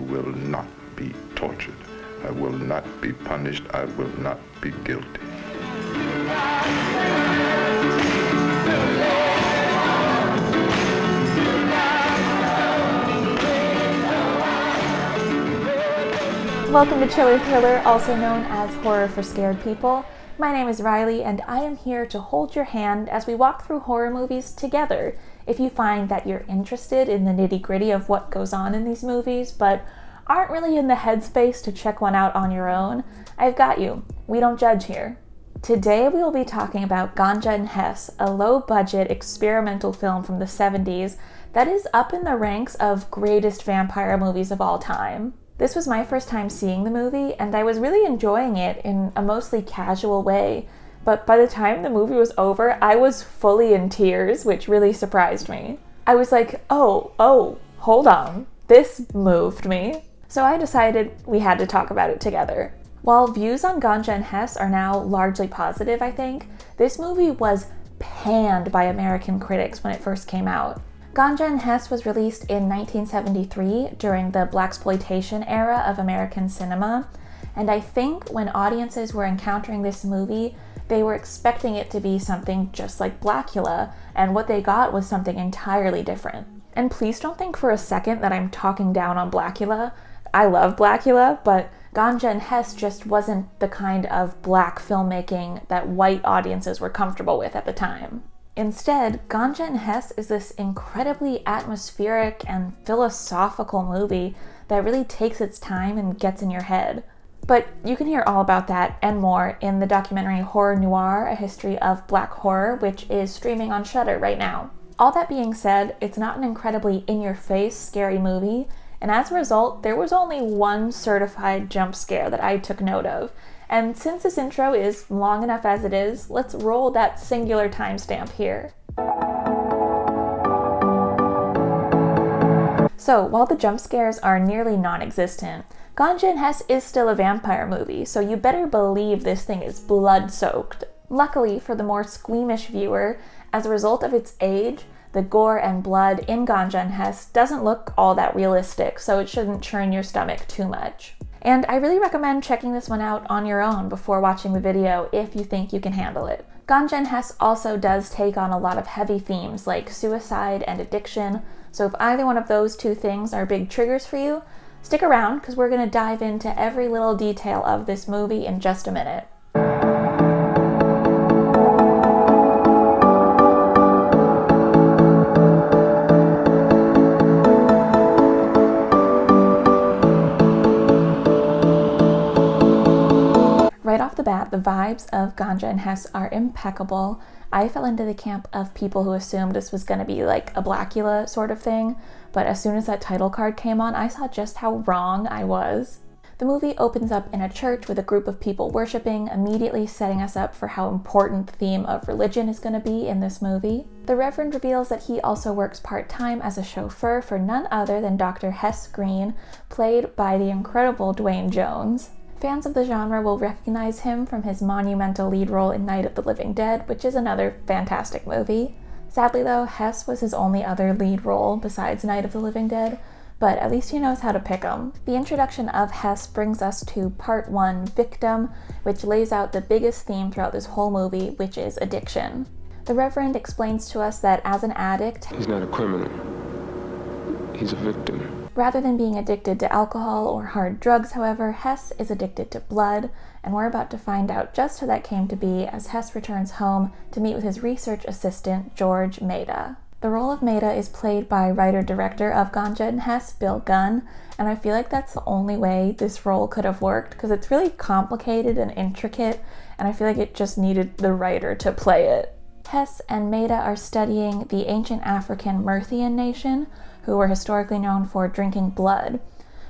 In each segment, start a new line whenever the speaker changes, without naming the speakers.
will not be tortured. I will not be punished. I will not be guilty.
Welcome to Chiller Thriller, also known as Horror for Scared People. My name is Riley, and I am here to hold your hand as we walk through horror movies together. If you find that you're interested in the nitty-gritty of what goes on in these movies, but aren't really in the headspace to check one out on your own, I've got you. We don't judge here. Today we will be talking about Ganja Hess, a low-budget experimental film from the 70s that is up in the ranks of greatest vampire movies of all time. This was my first time seeing the movie, and I was really enjoying it in a mostly casual way. But by the time the movie was over, I was fully in tears, which really surprised me. I was like, oh, hold on. This moved me. So I decided we had to talk about it together. While views on Ganja Hess are now largely positive, I think, this movie was panned by American critics when it first came out. Ganja Hess was released in 1973 during the blaxploitation era of American cinema, and I think when audiences were encountering this movie, they were expecting it to be something just like Blackula, and what they got was something entirely different. And please don't think for a second that I'm talking down on Blackula. I love Blackula, but Ganja Hess just wasn't the kind of black filmmaking that white audiences were comfortable with at the time. Instead, Ganja Hess is this incredibly atmospheric and philosophical movie that really takes its time and gets in your head. But you can hear all about that and more in the documentary Horror Noir, A History of Black Horror, which is streaming on Shudder right now. All that being said, it's not an incredibly in-your-face scary movie, and as a result, there was only one certified jump scare that I took note of. And since this intro is long enough as it is, let's roll that singular timestamp here. So, while the jump scares are nearly non-existent, Ganja Hess is still a vampire movie, so you better believe this thing is blood-soaked. Luckily, for the more squeamish viewer, as a result of its age, the gore and blood in Ganja Hess doesn't look all that realistic, so it shouldn't churn your stomach too much. And I really recommend checking this one out on your own before watching the video if you think you can handle it. Ganja Hess also does take on a lot of heavy themes like suicide and addiction, so if either one of those two things are big triggers for you, stick around because we're going to dive into every little detail of this movie in just a minute. Right off the bat, the vibes of Ganja Hess are impeccable. I fell into the camp of people who assumed this was going to be like a Blackula sort of thing, but as soon as that title card came on, I saw just how wrong I was. The movie opens up in a church with a group of people worshiping, immediately setting us up for how important the theme of religion is going to be in this movie. The Reverend reveals that he also works part-time as a chauffeur for none other than Dr. Hess Green, played by the incredible Dwayne Jones. Fans of the genre will recognize him from his monumental lead role in Night of the Living Dead, which is another fantastic movie. Sadly though, Hess was his only other lead role besides Night of the Living Dead, but at least he knows how to pick them. The introduction of Hess brings us to Part 1, Victim, which lays out the biggest theme throughout this whole movie, which is addiction. The Reverend explains to us that as an addict,
he's not a criminal, he's a victim.
Rather than being addicted to alcohol or hard drugs, however, Hess is addicted to blood, and we're about to find out just how that came to be as Hess returns home to meet with his research assistant, George Maida. The role of Maida is played by writer-director of Ganja Hess, Bill Gunn, and I feel like that's the only way this role could have worked, because it's really complicated and intricate, and I feel like it just needed the writer to play it. Hess and Maida are studying the ancient African Myrthian nation, who were historically known for drinking blood.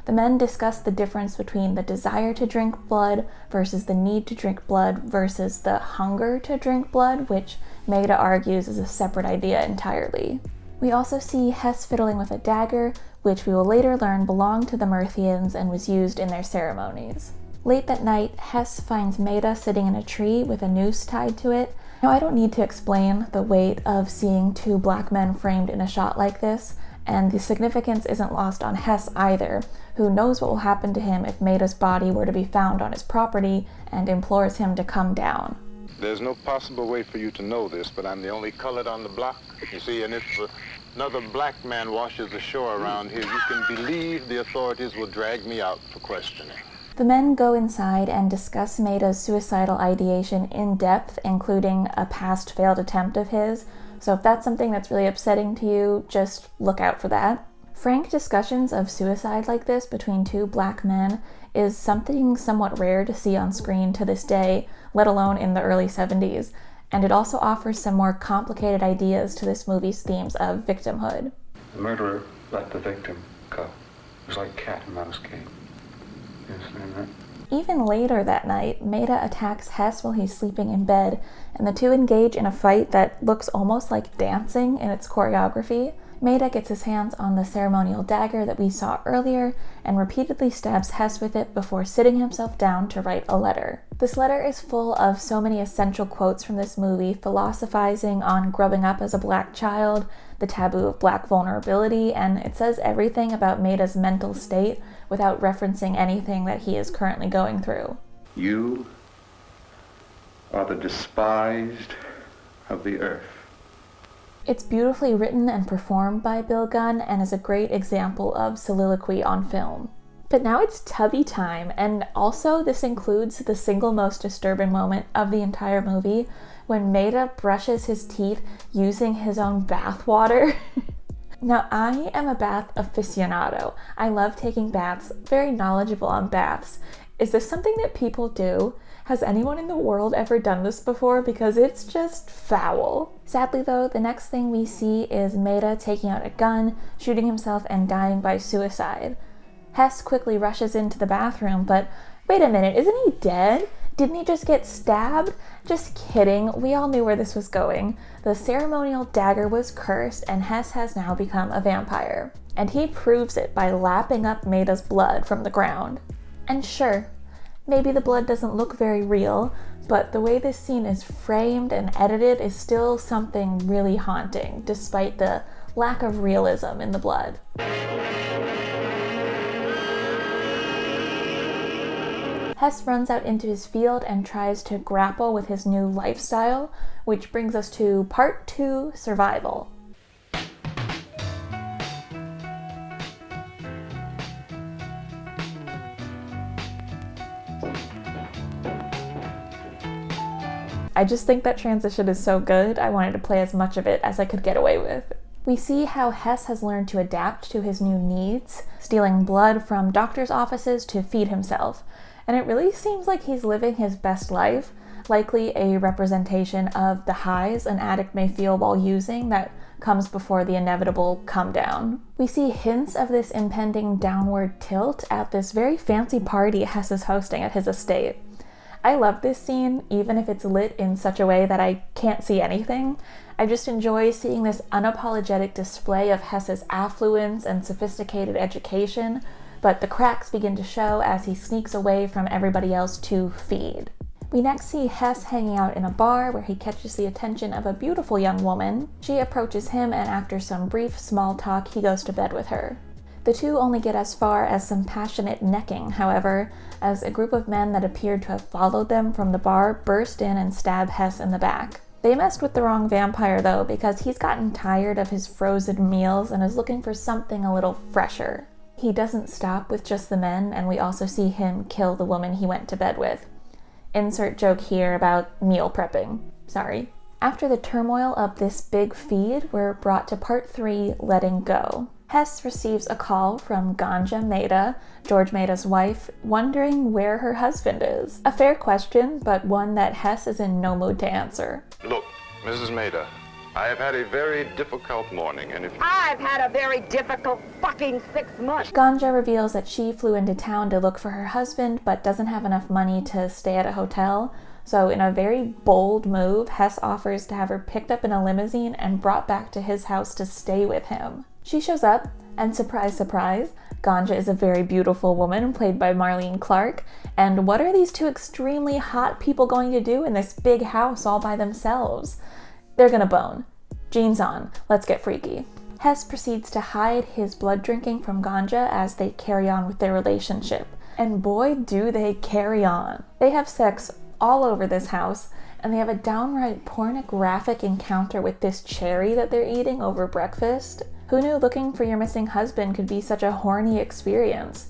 The men discuss the difference between the desire to drink blood versus the need to drink blood versus the hunger to drink blood, which Maida argues is a separate idea entirely. We also see Hess fiddling with a dagger, which we will later learn belonged to the Myrthians and was used in their ceremonies. Late that night, Hess finds Maida sitting in a tree with a noose tied to it. Now, I don't need to explain the weight of seeing two black men framed in a shot like this, and the significance isn't lost on Hess either, who knows what will happen to him if Maida's body were to be found on his property, and implores him to come down.
There's no possible way for you to know this, but I'm the only colored on the block. You see, and if another black man washes ashore around here, you can believe the authorities will drag me out for questioning.
The men go inside and discuss Maida's suicidal ideation in depth, including a past failed attempt of his. So if that's something that's really upsetting to you, just look out for that. Frank discussions of suicide like this between two black men is something somewhat rare to see on screen to this day, let alone in the early 70s, and it also offers some more complicated ideas to this movie's themes of victimhood.
The murderer let the victim go. It was like cat and mouse game. You understand that?
Even later that night, Maida attacks Hess while he's sleeping in bed, and the two engage in a fight that looks almost like dancing in its choreography. Maida gets his hands on the ceremonial dagger that we saw earlier and repeatedly stabs Hess with it before sitting himself down to write a letter. This letter is full of so many essential quotes from this movie, philosophizing on growing up as a black child, the taboo of black vulnerability, and it says everything about Maida's mental state without referencing anything that he is currently going through.
You are the despised of the earth.
It's beautifully written and performed by Bill Gunn and is a great example of soliloquy on film. But now it's tubby time, and also this includes the single most disturbing moment of the entire movie, when Maida brushes his teeth using his own bath water. Now, I am a bath aficionado. I love taking baths, very knowledgeable on baths. Is this something that people do? Has anyone in the world ever done this before? Because it's just foul. Sadly though, the next thing we see is Maida taking out a gun, shooting himself, and dying by suicide. Hess quickly rushes into the bathroom, but wait a minute, isn't he dead? Didn't he just get stabbed? Just kidding, we all knew where this was going. The ceremonial dagger was cursed, and Hess has now become a vampire. And he proves it by lapping up Maida's blood from the ground. And sure, maybe the blood doesn't look very real, but the way this scene is framed and edited is still something really haunting, despite the lack of realism in the blood. Hess runs out into his field and tries to grapple with his new lifestyle, which brings us to Part 2, Survival. I just think that transition is so good, I wanted to play as much of it as I could get away with. We see how Hess has learned to adapt to his new needs, stealing blood from doctors' offices to feed himself. And it really seems like he's living his best life, likely a representation of the highs an addict may feel while using that comes before the inevitable come down. We see hints of this impending downward tilt at this very fancy party Hess is hosting at his estate. I love this scene, even if it's lit in such a way that I can't see anything. I just enjoy seeing this unapologetic display of Hess's affluence and sophisticated education, but the cracks begin to show as he sneaks away from everybody else to feed. We next see Hess hanging out in a bar where he catches the attention of a beautiful young woman. She approaches him, and after some brief small talk, he goes to bed with her. The two only get as far as some passionate necking, however, as a group of men that appeared to have followed them from the bar burst in and stab Hess in the back. They messed with the wrong vampire though, because he's gotten tired of his frozen meals and is looking for something a little fresher. He doesn't stop with just the men, and we also see him kill the woman he went to bed with. Insert joke here about meal prepping. Sorry. After the turmoil of this big feed, we're brought to Part 3, Letting Go. Hess receives a call from Ganja Maida, George Maida's wife, wondering where her husband is. A fair question, but one that Hess is in no mood to answer.
Look, Mrs. Maida, I have had a very difficult morning, and if
I've had a very difficult fucking 6 months.
Ganja reveals that she flew into town to look for her husband, but doesn't have enough money to stay at a hotel. So in a very bold move, Hess offers to have her picked up in a limousine and brought back to his house to stay with him. She shows up, and surprise, surprise, Ganja is a very beautiful woman, played by Marlene Clark, and what are these two extremely hot people going to do in this big house all by themselves? They're gonna bone. Jeans on, let's get freaky. Hess proceeds to hide his blood drinking from Ganja as they carry on with their relationship. And boy, do they carry on. They have sex all over this house, and they have a downright pornographic encounter with this cherry that they're eating over breakfast. Who knew looking for your missing husband could be such a horny experience?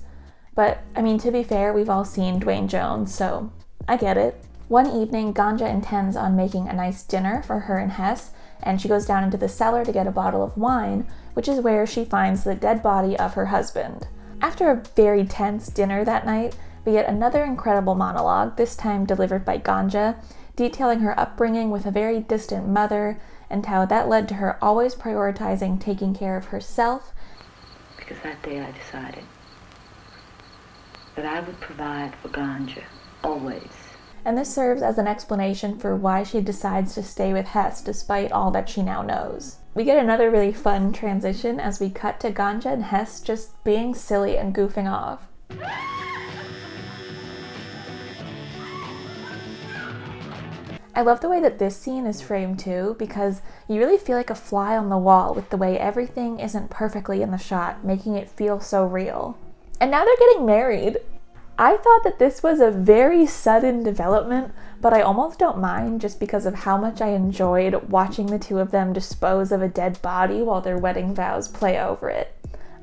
But, I mean, to be fair, we've all seen Dwayne Jones, so I get it. One evening, Ganja intends on making a nice dinner for her and Hess, and she goes down into the cellar to get a bottle of wine, which is where she finds the dead body of her husband. After a very tense dinner that night, we get another incredible monologue, this time delivered by Ganja, detailing her upbringing with a very distant mother and how that led to her always prioritizing taking care of herself.
Because that day I decided that I would provide for Ganja, always.
And this serves as an explanation for why she decides to stay with Hess despite all that she now knows. We get another really fun transition as we cut to Ganja and Hess just being silly and goofing off. I love the way that this scene is framed too, because you really feel like a fly on the wall with the way everything isn't perfectly in the shot, making it feel so real. And now they're getting married. I thought that this was a very sudden development, but I almost don't mind just because of how much I enjoyed watching the two of them dispose of a dead body while their wedding vows play over it.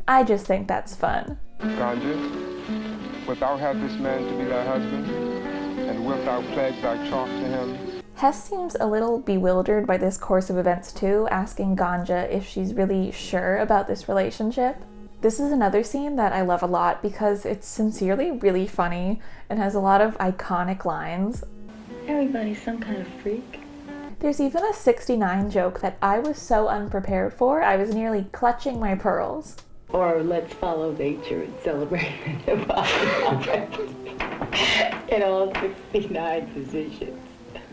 I just think that's fun.
Ganja, wilt thou have this man to be thy husband, and wilt thou pledge thy troth to him?
Hess seems a little bewildered by this course of events too, asking Ganja if she's really sure about this relationship. This is another scene that I love a lot because it's sincerely really funny and has a lot of iconic lines.
Everybody's some kind of freak.
There's even a 69 joke that I was so unprepared for, I was nearly clutching my pearls.
Or let's follow nature and celebrate the body in all 69 positions.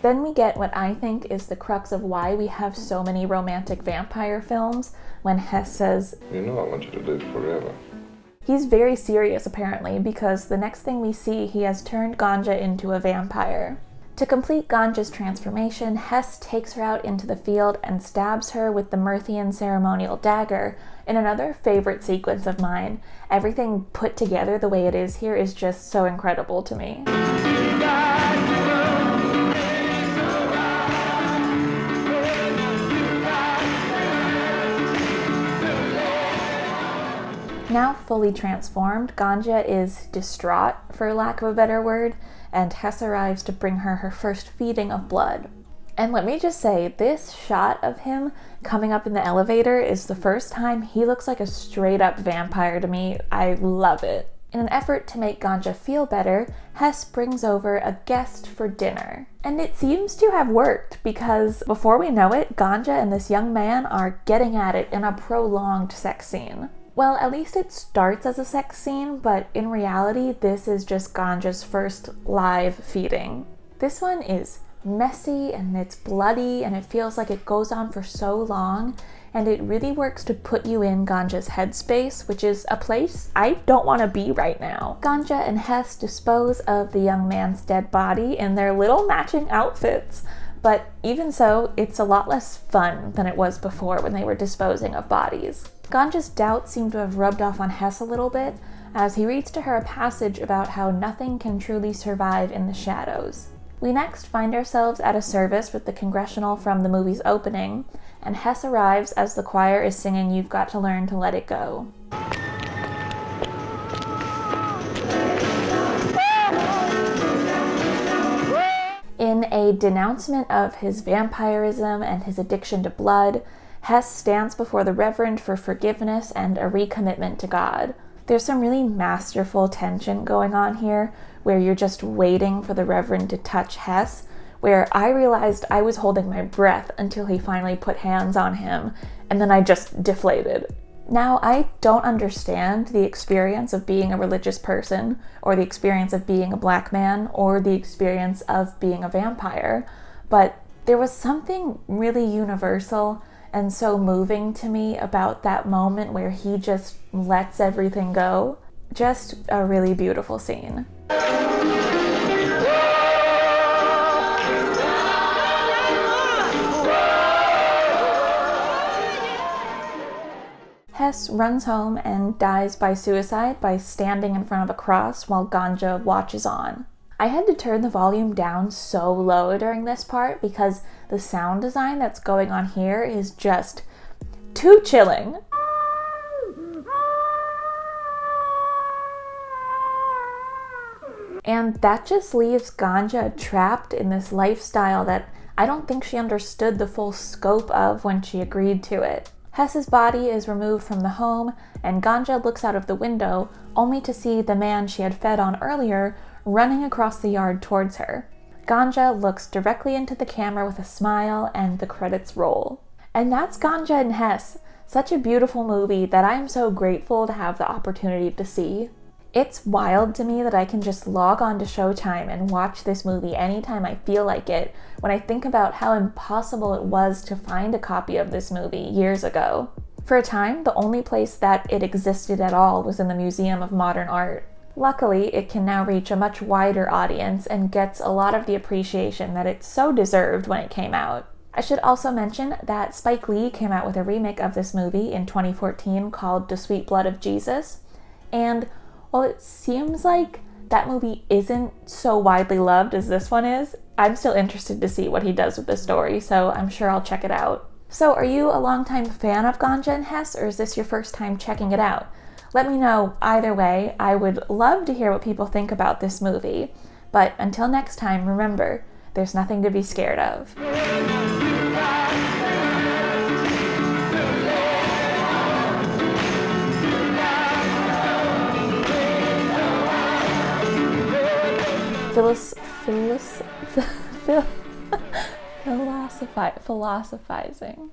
Then we get what I think is the crux of why we have so many romantic vampire films, when Hess says,
You know I want you to live forever.
He's very serious apparently, because the next thing we see, he has turned Ganja into a vampire. To complete Ganja's transformation, Hess takes her out into the field and stabs her with the Myrthian ceremonial dagger in another favorite sequence of mine. Everything put together the way it is here is just so incredible to me. Now fully transformed, Ganja is distraught, for lack of a better word, and Hess arrives to bring her her first feeding of blood. And let me just say, this shot of him coming up in the elevator is the first time he looks like a straight up vampire to me. I love it. In an effort to make Ganja feel better, Hess brings over a guest for dinner. And it seems to have worked, because before we know it, Ganja and this young man are getting at it in a prolonged sex scene. Well, at least it starts as a sex scene, but in reality, this is just Ganja's first live feeding. This one is messy and it's bloody and it feels like it goes on for so long, and it really works to put you in Ganja's headspace, which is a place I don't want to be right now. Ganja and Hess dispose of the young man's dead body in their little matching outfits, but even so, it's a lot less fun than it was before when they were disposing of bodies. Ganja's doubts seem to have rubbed off on Hess a little bit, as he reads to her a passage about how nothing can truly survive in the shadows. We next find ourselves at a service with the congressional from the movie's opening, and Hess arrives as the choir is singing You've Got to Learn to Let It Go. In a denouncement of his vampirism and his addiction to blood, Hess stands before the Reverend for forgiveness and a recommitment to God. There's some really masterful tension going on here, where you're just waiting for the Reverend to touch Hess, where I realized I was holding my breath until he finally put hands on him, and then I just deflated. Now, I don't understand the experience of being a religious person, or the experience of being a black man, or the experience of being a vampire, but there was something really universal and so moving to me about that moment where he just lets everything go. Just a really beautiful scene. Hess runs home and dies by suicide by standing in front of a cross while Ganja watches on. I had to turn the volume down so low during this part because the sound design that's going on here is just too chilling. And that just leaves Ganja trapped in this lifestyle that I don't think she understood the full scope of when she agreed to it. Hess's body is removed from the home, and Ganja looks out of the window only to see the man she had fed on earlier running across the yard towards her. Ganja looks directly into the camera with a smile, and the credits roll. And that's Ganja and Hess, such a beautiful movie that I am so grateful to have the opportunity to see. It's wild to me that I can just log on to Showtime and watch this movie anytime I feel like it when I think about how impossible it was to find a copy of this movie years ago. For a time, the only place that it existed at all was in the Museum of Modern Art. Luckily, it can now reach a much wider audience and gets a lot of the appreciation that it so deserved when it came out. I should also mention that Spike Lee came out with a remake of this movie in 2014 called The Sweet Blood of Jesus, and while it seems like that movie isn't so widely loved as this one is, I'm still interested to see what he does with the story, so I'm sure I'll check it out. So are you a longtime fan of Ganja and Hess, or is this your first time checking it out? Let me know either way. I would love to hear what people think about this movie. But until next time, remember, there's nothing to be scared of. Philosophizing.